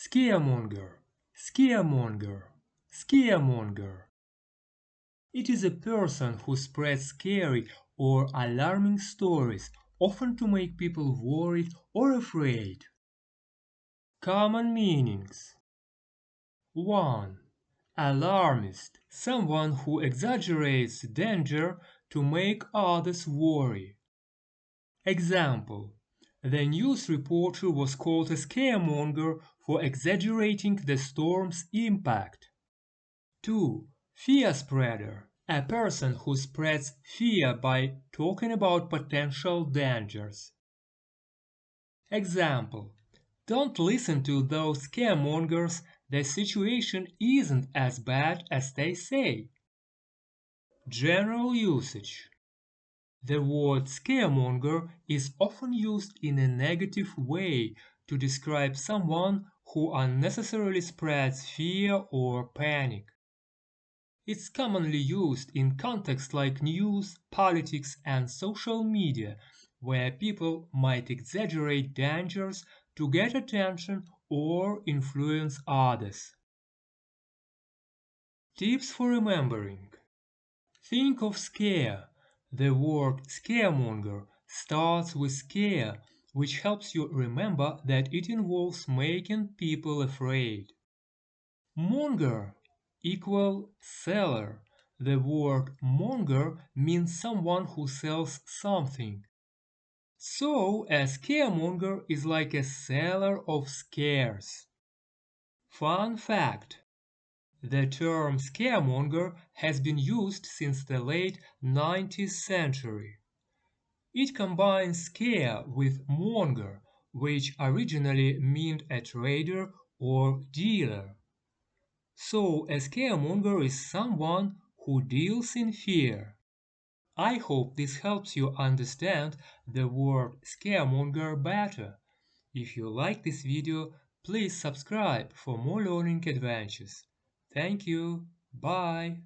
Scaremonger, scaremonger, scaremonger. It is a person who spreads scary or alarming stories, often to make people worried or afraid. Common meanings: 1. Alarmist, someone who exaggerates danger to make others worry. Example: the news reporter was called a scaremonger for exaggerating the storm's impact. 2. Fear spreader, a person who spreads fear by talking about potential dangers. Example: don't listen to those scaremongers, the situation isn't as bad as they say. General usage: the word scaremonger is often used in a negative way to describe someone who unnecessarily spreads fear or panic. It's commonly used in contexts like news, politics, and social media, where people might exaggerate dangers to get attention or influence others. Tips for remembering: think of scare. The word scaremonger starts with scare, which helps you remember that it involves making people afraid. Monger equal seller. The word monger means someone who sells something. So a scaremonger is like a seller of scares. Fun fact: the term scaremonger has been used since the late 19th century. It combines scare with monger, which originally meant a trader or dealer. So a scaremonger is someone who deals in fear. I hope this helps you understand the word scaremonger better. If you like this video, please subscribe for more learning adventures. Thank you. Bye.